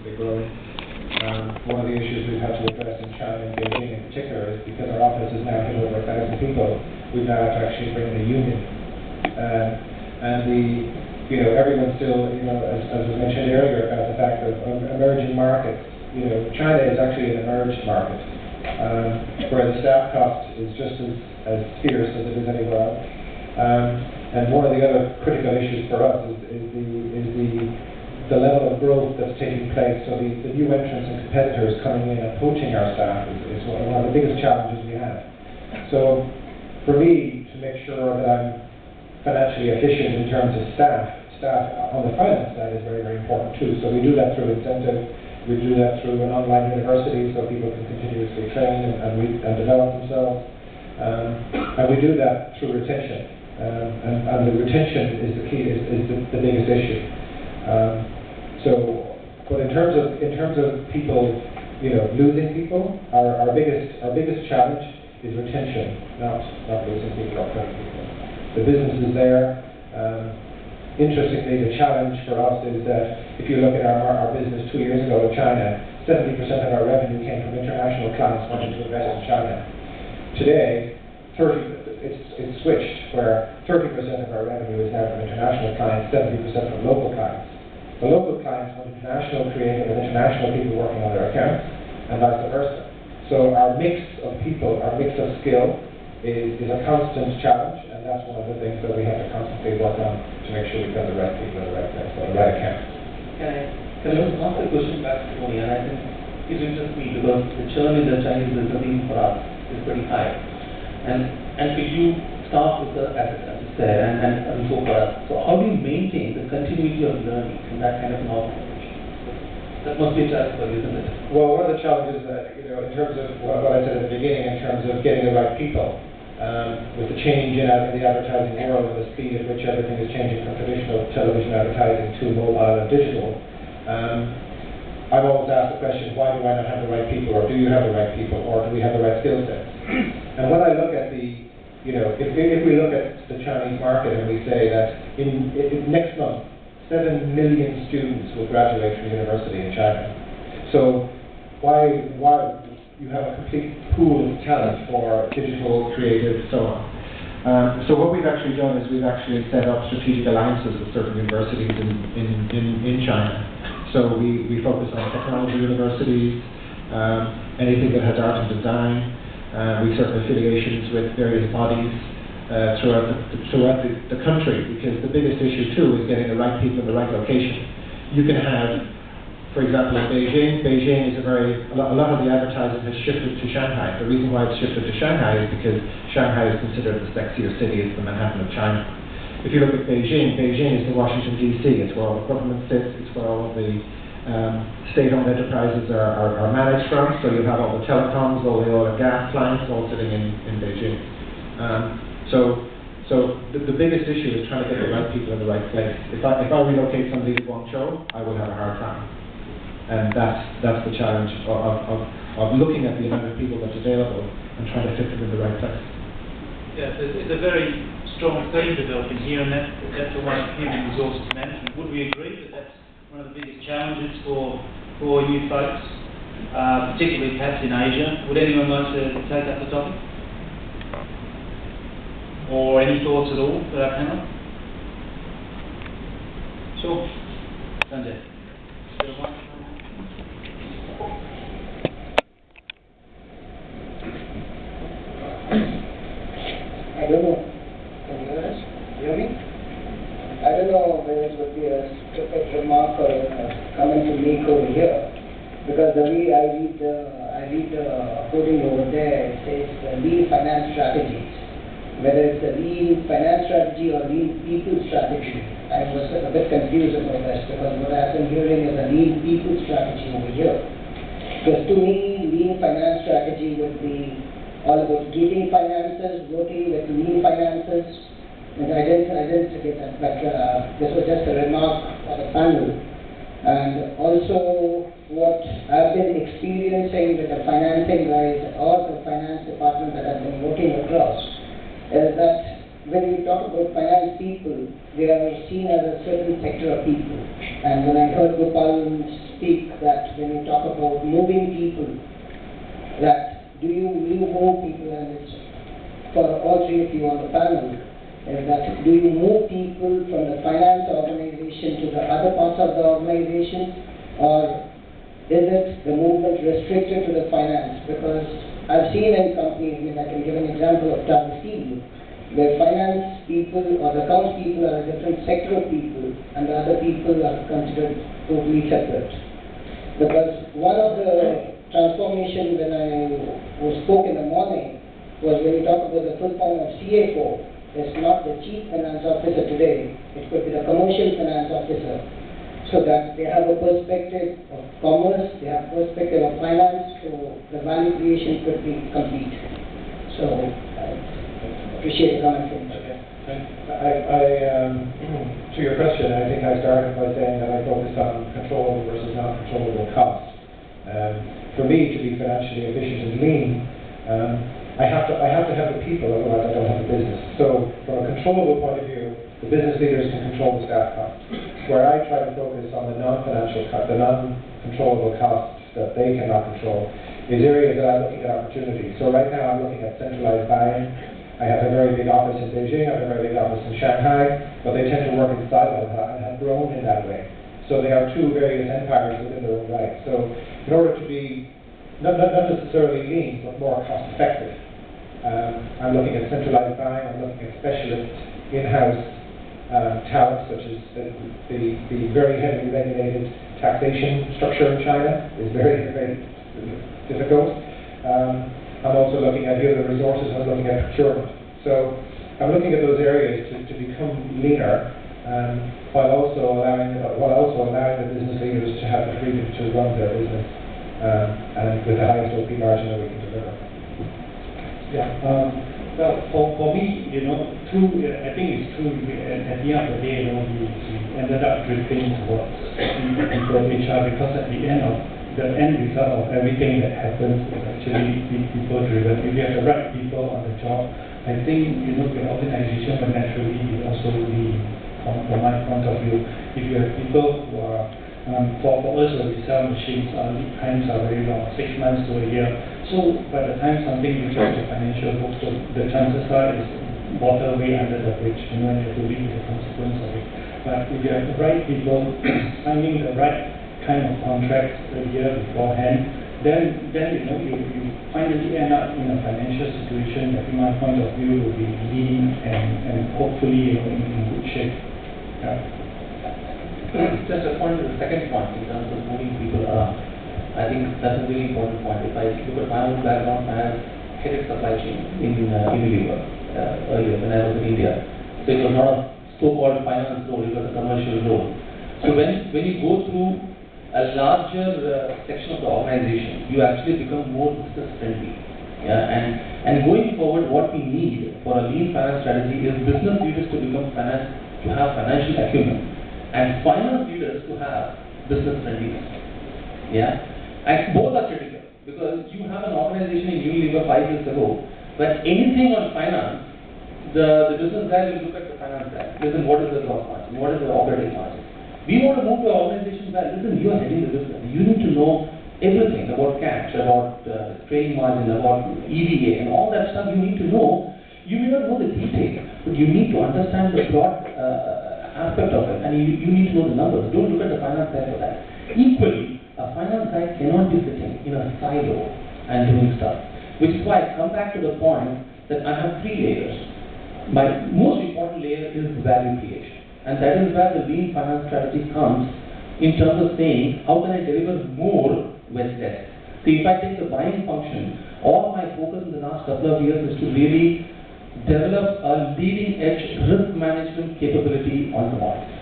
constantly growing. One of the issues we've had to address in China and Beijing in particular is because our office is now hit over 1,000 people, we've now had to actually bring in a union. Everyone's still, as was mentioned earlier about the fact of emerging markets. China is actually an emerged market, where the staff cost is just as fierce as it is anywhere else. And one of the other critical issues for us is the level of growth that's taking place. So the new entrants and competitors coming in and poaching our staff is one of the biggest challenges we have. So for me, to make sure that I'm financially efficient in terms of staff on the finance side is very, very important too. So we do that through incentive. We do that through an online university so people can continuously train and develop themselves. And we do that through retention. And the retention is the key, is the biggest issue. But in terms of people, losing people, our biggest challenge is retention, not losing people or putting people. The business is there. Interestingly, the challenge for us is that if you look at our business 2 years ago in China, 70% of our revenue came from international clients wanting to invest in China. Today, it's switched, where 30% of our revenue is now from international clients, 70% from local clients. The local clients want international creative and international people working on their accounts, and vice versa. So our mix of people, our mix of skill is a constant challenge, and that's one of the things that we have to constantly work on to make sure we've got the right people in the right place, or the right accounts. Can I ask a question back to Tony? And I think it interests me because the churn in the Chinese business even for us is pretty high. And could you start with the assets, as you said, and so forth. So how do you maintain the continuity of learning in that kind of an organization? That must be a challenge for you, isn't it? Well, one of the challenges that, in terms of what I said at the beginning, in terms of getting the right people, with the change in the advertising world and the speed at which everything is changing from traditional television advertising to mobile and digital, I've always asked the question, why do I not have the right people, or do you have the right people, or do we have the right skill sets? And when I look at if we look at the Chinese market and we say that in next month, 7 million students will graduate from university in China. So why you have a complete pool of talent for digital, creative, so on. So what we've actually done is we've actually set up strategic alliances with certain universities in China. So we focus on technology universities, anything that has art and design. We certain affiliations with various bodies throughout the country, because the biggest issue too is getting the right people in the right location. You can have, for example, in Beijing is a lot of the advertising has shifted to Shanghai. The reason why it's shifted to Shanghai is because Shanghai is considered the sexier city as the Manhattan of China. If you look at Beijing is the Washington DC. It's where all the government sits. It's where all of the state-owned enterprises are managed from. So you have all the telecoms, all the oil and gas clients all sitting in Beijing. So the biggest issue is trying to get the right people in the right place. If I relocate somebody to Guangzhou, I will have a hard time. And that's the challenge of looking at the amount of people that's available and trying to fit them in the right place. Yes, it's a very strong theme developing here, and that's the one of human resources management. Would we agree that that's one of the biggest challenges for you folks, particularly perhaps in Asia? Would anyone like to take up the topic? Or any thoughts at all for our panel? Sure. Sanjay. I don't know. Can you hear me? I don't know whether it would be a stupid remark or a comment to make over here, because the way I read the coding over there, it says lean finance strategies. Whether it's a lean finance strategy or lean people strategy, I was a bit confused about that, because what I've been hearing is a lean people strategy over here. Because to me, lean finance strategy would be all about giving finances, working with lean finances, and I didn't get that, but this was just a remark of the panel. And also, what I've been experiencing with the financing guys or the finance department that I've been working across is that when we talk about finance people, they are seen as a certain sector of people. And when I heard Gopal speak that when you talk about moving people, that do you move people, and it's for all three of you on the panel, is that do you move people from the finance organization to the other parts of the organization, or is it the movement restricted to the finance? Because I've seen in companies, I mean, I can give an example of Tata Steel, where finance people or the accounts people are a different sector of people, and the other people are considered totally separate. Because one of the transformation when I spoke in the morning was when you talk about the full form of CFO, it's not the chief finance officer today, it could be the commercial finance officer. So that they have a perspective of commerce, they have a perspective of finance, so the value creation could be complete. So I appreciate the comment from you. To your question, I think I started by saying that I focused on controllable versus non-controllable costs. For me to be financially efficient and lean, I have to have the people, otherwise I don't have the business. So from a controllable point of view, the business leaders can control the staff costs. Where I try to focus on the non-financial costs, the non-controllable costs that they cannot control, is areas that I'm looking at opportunities. So right now I'm looking at centralized buying. I have a very big office in Beijing, I have a very big office in Shanghai, but they tend to work in silos and have grown in that way. So they are two various empires within their own right. So in order to be not necessarily lean, but more cost effective, I'm looking at centralized buying, I'm looking at specialist in-house talent, such as the very heavily regulated taxation structure in China is very, very difficult. I'm also looking at human resources, I'm looking at procurement. So I'm looking at those areas to become leaner, while also allowing the business leaders to have the freedom to run their business and with the highest OP margin that we can deliver. Yeah. Well, for me, I think it's true. At the end of the day, we ended up drifting towards people HR, because at the end result of everything that happens is actually people driven. If you have the right people on the job, I think the organization will naturally also lean. From my point of view, if you have people who are for us when we sell machines, lead times are very long, 6 months to a year. So by the time something reaches the financial books, the chances are is water way under the bridge, and you have to live with the consequence of it. But if you have the right people signing the right kind of contracts a year beforehand, then you finally end up in a financial situation that, in my point of view, will be lean and hopefully in good shape. Yeah. Just a point to the second point in terms of moving people around. I think that's a really important point. If I look at my own background, I have headed supply chain in Unilever earlier when I was in India. So it was not a so-called finance role, it was a commercial role. So when you go through a larger section of the organization, you actually become more business friendly. Yeah? And going forward, what we need for a lean finance strategy is business leaders to have financial acumen, and finance leaders to have business friendliness. Yeah? And both are critical, because you have an organization in Unilever 5 years ago, but anything on finance, the business guy will look at the finance guy. Listen, what is the gross margin? What is the operating margin? We want to move to an organization where, listen, you are heading the business. You need to know everything about cash, about trading margin, about EVA, and all that stuff you need to know. You may not know the detail, but you need to understand the broad aspect of it, and you need to know the numbers. Don't look at the finance guy for that. Equally, a finance guy cannot be sitting in a silo and doing stuff, which is why I come back to the point that I have 3 layers. My most important layer is value creation, and that is where the lean finance strategy comes in terms of saying, how can I deliver more with less? See, if I take the buying function, all my focus in the last couple of years is to really develop a leading edge risk management capability on commodities.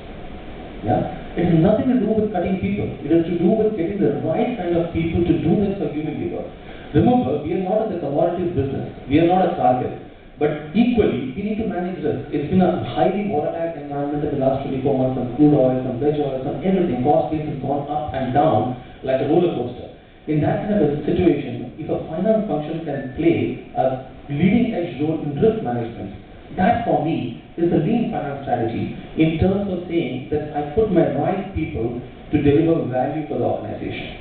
Yeah? It has nothing to do with cutting people. It has to do with getting the right kind of people to do this for Unilever. Remember, we are not in the commodities business. We are not a target. But equally, we need to manage risk. It's been a highly volatile environment in the last 24 months on crude oil, on veg oil, on everything. Cost base has gone up and down like a roller coaster. In that kind of a situation, if a finance function can play a leading edge role in risk management, That for me is the lean finance strategy in terms of saying that I put my right people to deliver value for the organization.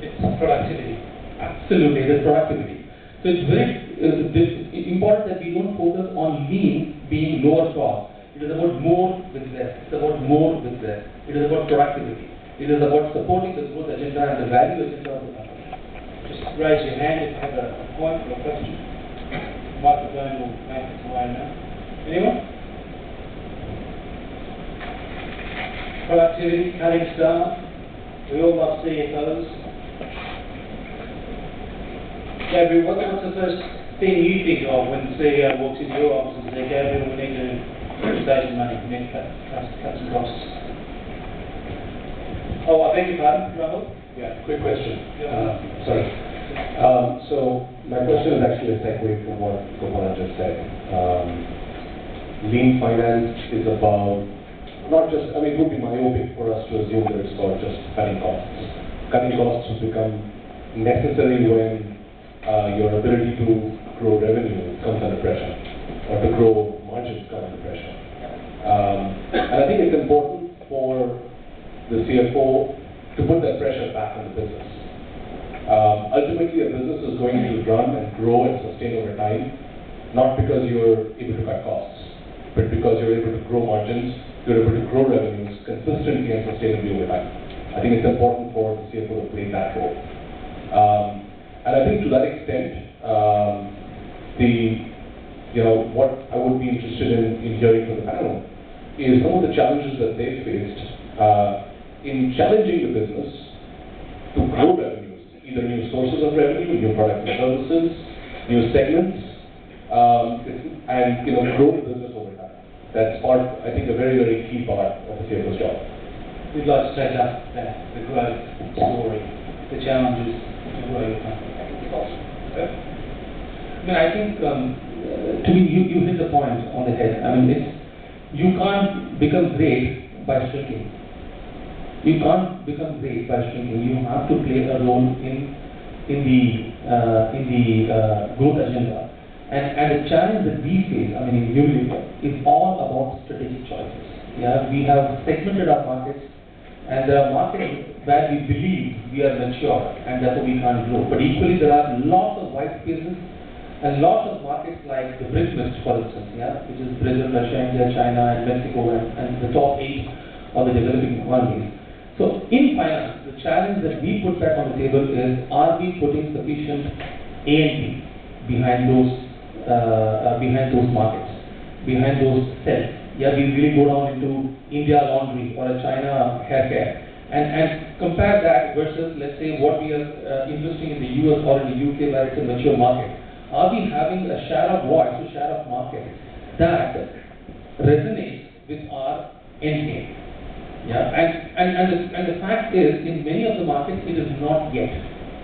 It's productivity. Absolutely, it is productivity. So it's very important that we don't focus on lean being lower cost. It is about more with less. It's about more with less. It is about productivity. It is about supporting the growth agenda and the value agenda of the company. Just raise your hand if you have a point or a question. Microphone will make its way now. Anyone? Productivity, cutting staff. We all love CFOs. Gabriel, what's the first thing you think of when the CEO walks into your office and says, Gabriel, we need to save some money, we need to cut some costs? Oh, I beg your pardon, Rahul? Yeah, quick question. Yeah. Sorry. So my question is actually a segue from what Gopal just said. Lean finance is about not just, I mean, it would be myopic for us to assume that it's about just cutting costs. Cutting costs has become necessary when your ability to grow revenue comes under pressure, or to grow margins come under pressure. And I think it's important for the CFO to put that pressure back on the business. Ultimately, a business is going to run and grow and sustain over time, not because you're able to cut costs, but because you're able to grow margins, you're able to grow revenues consistently and sustainably over time. I think it's important for the CFO to play that role. And I think to that extent, what I would be interested in hearing from the panel is some of the challenges that they faced in challenging the business to grow revenues, either new sources of revenue, new products and services, new segments, and grow the business over time. That's part, I think, a very, very key part of the CFO's job. We'd like to take up the growth story, the challenges to grow your company. I mean, I think, to me, you hit the point on the head. I mean, you can't become great by shrinking. You can't become great by shrinking. You have to play a role in the growth agenda. And the challenge that we face, I mean, in Unilever, is all about strategic choices. Yeah, we have segmented our markets, and there are markets where we believe we are mature, and therefore we can't grow. But equally, there are lots of white spaces and lots of markets like the BRIC list, for instance, which is Brazil, Russia, India, China, and Mexico, and the top 8 of the developing economies. So in finance, the challenge that we put back on the table is, are we putting sufficient A&P behind those markets, behind those cells? Yeah, we really go down into India laundry or a China hair care and compare that versus, let's say, what we are investing in the US or in the UK, where it's a mature market. Are we having a share of voice, a share of market that resonates with our end game? Yeah, and the fact is, in many of the markets, it is not yet.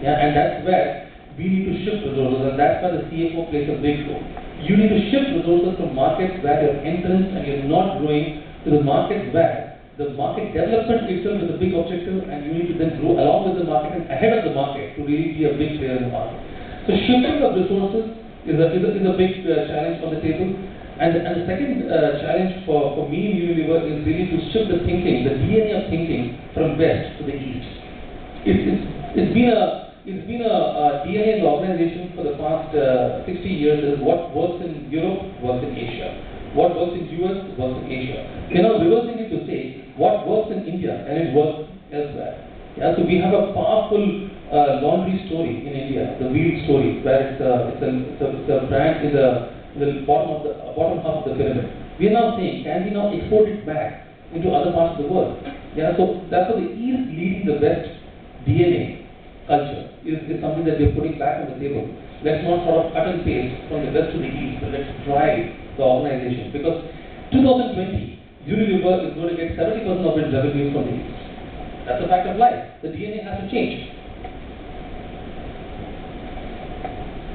Yeah, and that's where we need to shift resources, and that's where the CFO plays a big role. You need to shift resources from markets where you're entrenched and you're not growing to the markets where the market development itself is a big objective, and you need to then grow along with the market and ahead of the market to really be a big player in the market. So shifting of resources is a big challenge on the table. And the second challenge for me in Unilever is really to shift the thinking, the DNA of thinking, from west to the east. It's been a DNA in the organization for the past 60 years. Is what works in Europe works in Asia. What works in US works in Asia. We're now reversing it to say what works in India and it works elsewhere. Yeah, so we have a powerful laundry story in India, the Wheel story, where it's a brand in the bottom half of the pyramid. We are now saying, can we now export it back into other parts of the world? Yeah, so that's why the East leading the West DNA culture is something that we're putting back on the table. Let's not sort of cut and paste from the West to the East, but let's drive the organization. Because 2020, Unilever is going to get 70% of its revenues from the East. That's a fact of life. The DNA has to change.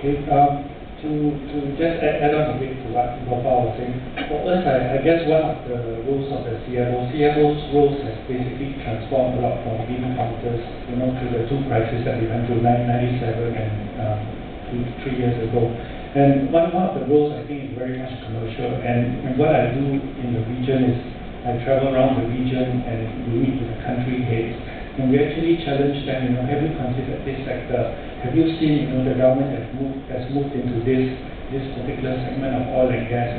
Okay, to just add on a bit to what Gopal was saying, for us, I guess one of the roles of the CFO's roles has basically transformed a lot from being counters, to the two crises that we went through, 1997 and 3 years ago. And one of the roles I think is very much commercial, and what I do in the region is I travel around the region and we meet with the country heads, and we actually challenge them, have you considered this sector? Have you seen, the government has moved into this particular segment of oil and gas,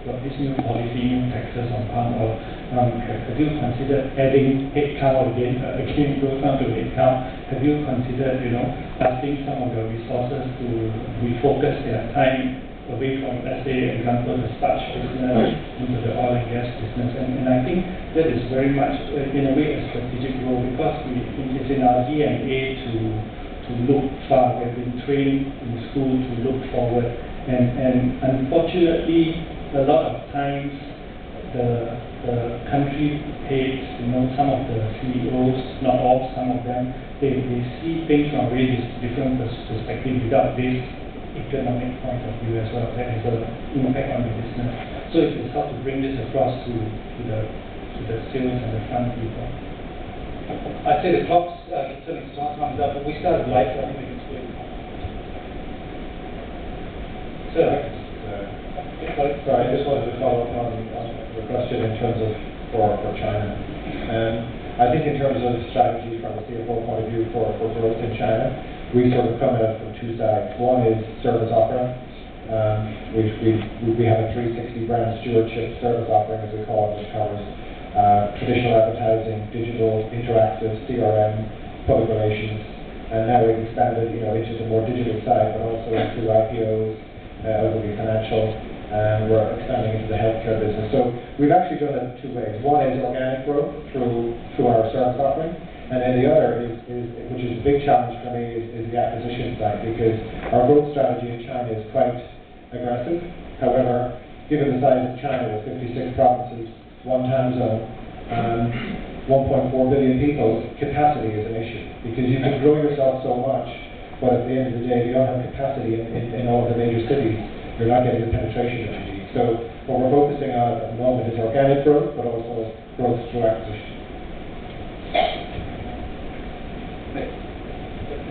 got this new policy, new taxes on palm oil. Have you considered adding headcount again, goes down to headcount? Have you considered, asking some of your resources to refocus their time away from, let's say, example, the starch business into the oil and gas business? And I think that is very much, in a way, a strategic role, because it's in our DNA to look far. We've been trained in school to look forward, and unfortunately, a lot of times the country heads, some of the CEOs, not all, some of them, they see things from a very different perspective without this economic point of view as well. That has an impact on the business. So it's how to bring this across to the sales and the front people. I'd say the clock's turning time's up, but we started late, so I think we can speak. Sorry, I just wanted to follow up on the question in terms of for China. I think in terms of strategy from a CFO point of view for growth in China, we sort of come at it from two sides. One is service offering. We have a 360 brand stewardship service offering, as we call it, which covers traditional advertising, digital, interactive, CRM, public relations, and now we've expanded, into the more digital side, but also through IPOs, Ogilvy Financial, and we're expanding into the healthcare business. So we've actually done it two ways. One is organic growth through our service offering, and then the other is which is a big challenge for me, is the acquisition side, because our growth strategy in China is quite aggressive. However, given the size of China with 56 provinces, one time zone, 1.4 billion people, capacity is an issue, because you can grow yourself so much, but at the end of the day, you don't have capacity in all of the major cities. You're not getting the penetration that you need. So what we're focusing on at the moment is organic growth, but also growth through acquisition.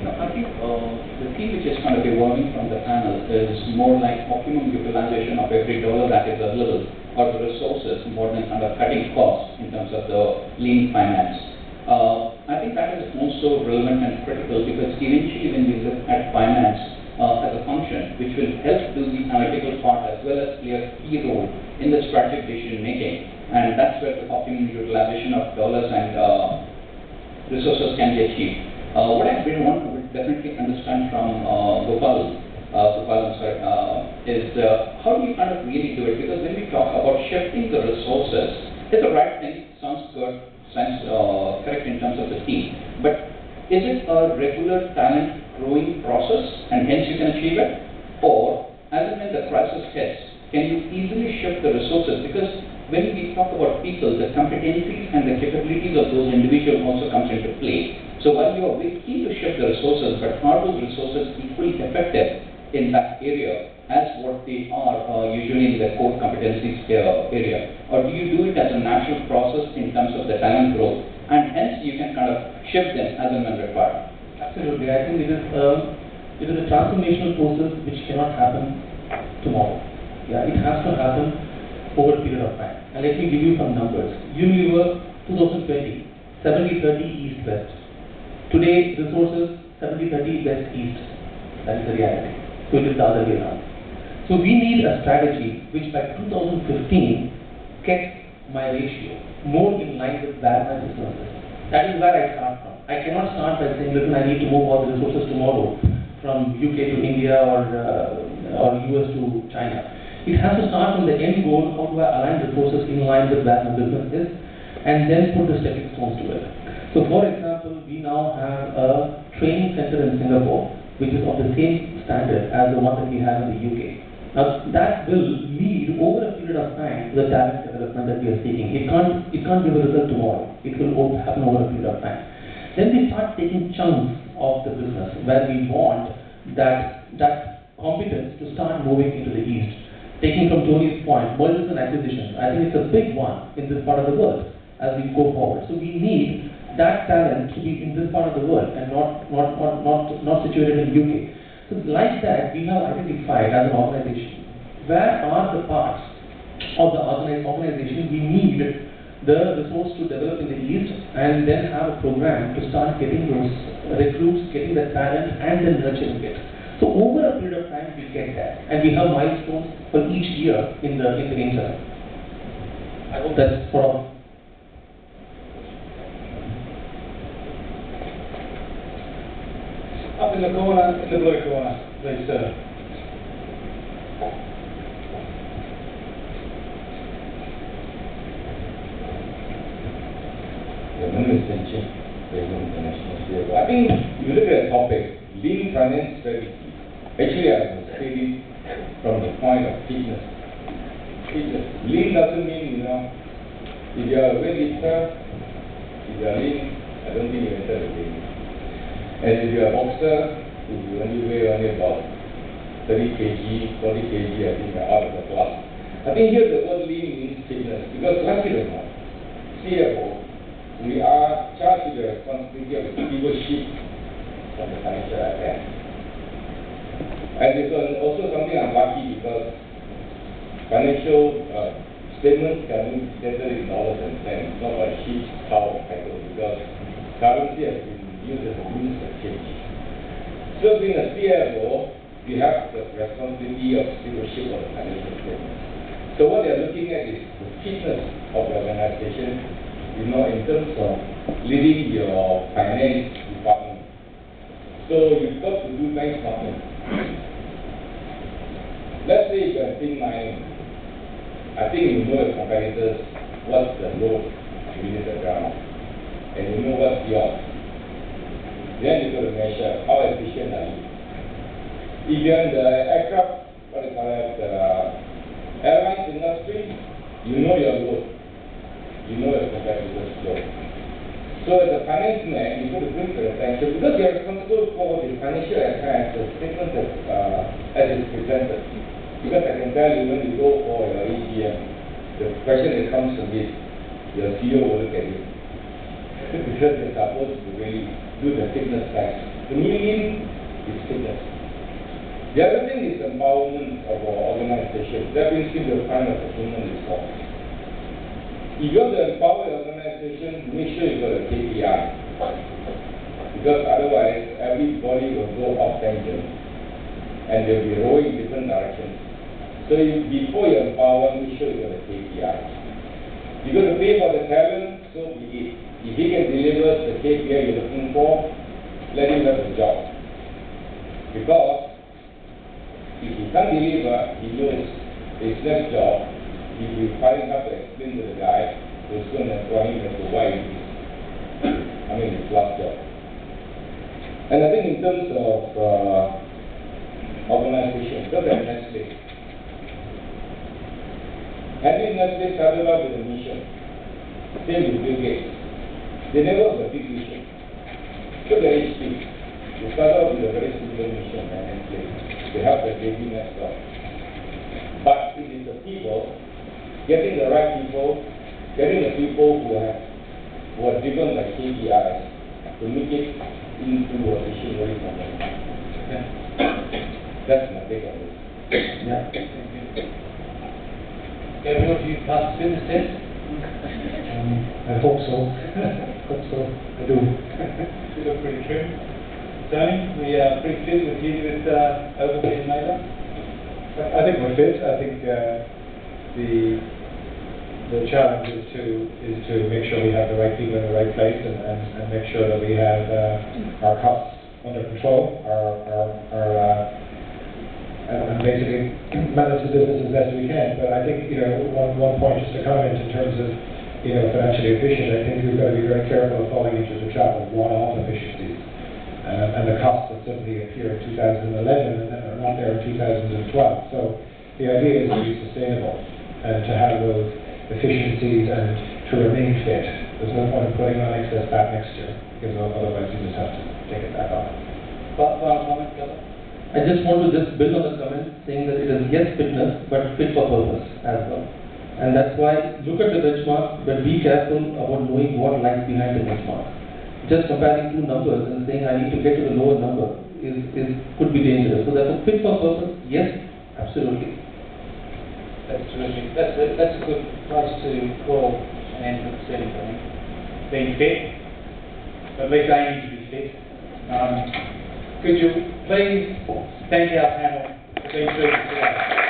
I think the theme which is kind of evolving from the panel is more like optimum utilization of every dollar that is available, or the resources, more than kind of cutting costs in terms of the lean finance. I think that is also relevant and critical, because eventually when we look at finance as a function which will help do the analytical part as well as play a key role in the strategic decision making, and that's where the optimum utilization of dollars and resources can be achieved. What I really want to definitely understand from Gopal, is how do you kind of really do it? Because when we talk about shifting the resources, it's the right thing, sounds good, sounds correct in terms of the team, but is it a regular talent growing process and hence you can achieve it? Or as and when the crisis hits, can you easily shift the resources? Because when we talk about people, the competencies and the capabilities of those individuals also comes into play. So while you are very keen to shift the resources, but are those resources equally effective in that area as what they are usually in the core competencies area? Or do you do it as a natural process in terms of the talent growth, and hence you can kind of shift them as and when required? Absolutely. I think it is a transformational process which cannot happen tomorrow. Yeah, it has to happen over a period of time. And let me give you some numbers. Unilever 2020, 70-30 East-West. Today, resources 70-30 West-East. That is the reality. So it is the other way around. So we need a strategy which by 2015 gets my ratio more in line with where my business is. That is where I start from. I cannot start by saying, listen, I need to move all the resources tomorrow from UK to India or US to China. It has to start from the end goal, how do I align resources in line with where my business is, and then put the stepping stones to it. So for example, we now have a training center in Singapore, which is of the same standard as the one that we have in the UK. Now that will lead over a period of time to the talent development that we are seeking. It can't give a result tomorrow. It will happen over a period of time. Then we start taking chunks of the business where we want that competence to start moving into the east. Taking from Tony's point, mergers and acquisitions, I think it's a big one in this part of the world as we go forward. So we need that talent to be in this part of the world and not situated in UK. So like that, we have identified as an organization, where are the parts of the organization we need the resource to develop in the East, and then have a program to start getting those recruits, getting the talent, and then nurturing it. So over a period of time, we get that, and we have milestones for each year in the interim. I hope that's sort of. Up in the corner, in the blue corner, please, sir. My name is Chin, International CFO. I think if you look at the topic, lean finance strategy, actually I would say it from the point of fitness. Lean doesn't mean, if you are a weightlifter, if you are lean, I don't think you enter the lean. And if you are a boxer, if you only weigh about 30 kg, 40 kg, I think you are out of the class. I think here the word lean means fitness, because like it or not, CFO, we are charged with the responsibility of stewardship of the financial affairs. And it's also something I'm lucky because financial statements can be presented in dollars and cents, not like sheep, cow, or cattle, because currency has been used as a means of change. So being a CFO, we have the responsibility of stewardship of the financial statements. So what they're looking at is the fitness of the organization, in terms of leading your finance department. So you've got to do benchmarking. Let's say you're in mining. I think you know your competitors, what's the load beneath the ground, and you know what's yours. Then you've got to measure how efficient are you. If you're in the aircraft, airlines industry, you know your load. You know your competitors' load. So as a finance man, you've got to bring to your attention, because you're responsible for the financial affairs, the statement as it's presented. Because I can tell you, when you go for your AGM, the question that comes from this, your CEO will look at you. Because they're supposed to really do the fitness test. The meaning is fitness. The other thing is empowerment of our organization. That brings me to the point of the human resource. If you want to empower your organization, make sure you've got a KPI. Because otherwise, everybody will go off tangent and they'll be rowing in different directions. So before you empower, make sure you've got a KPI. You're going to pay for the talent, so be it. If he can deliver the KPI you're looking for, let him have the job. Because if he can't deliver, he knows his next job. If you finally have to explain to the guy who's going to employ him as to why his last job. And I think in terms of organization, look at Nestle. Nestle started out with a mission. Same with Bill Gates. They never have a big mission. Look at HP. They started out with a very similar mission at Nestle. They have the baby next door. But it is the people, getting the right people, getting the people who are driven by KPIs to make it into a visionary company. That's my take on this. Yeah. Every of you passed fitness test? I hope so. I do. You look pretty trim. Tony, we are pretty fit with you with overweight and labour? I think we're fit. I think the challenge is to make sure we have the right people in the right place and make sure that we have our costs under control, and basically manage the business as best we can. But I think one point just to comment in terms of financially efficient. I think we've got to be very careful of falling into the trap of one-off efficiencies and the costs that suddenly appear in 2011 and then are not there in 2012. So the idea is to be sustainable and to have those efficiencies and to remain fit. There's no point in putting on excess fat next year, because otherwise you just have to take it back off. Final comment, Governor? I just want to build on the comment saying that it is yes fitness, but fit for purpose as well. And that's why look at the benchmark, but be careful about knowing what lies behind the benchmark. Just comparing two numbers and saying I need to get to the lower number could be dangerous. So therefore, fit for purpose, yes, absolutely. That's terrific. That's a good place to call an end to the sitting, I think. Being fit, at least aiming to be fit. Could you please thank our panel for being present today?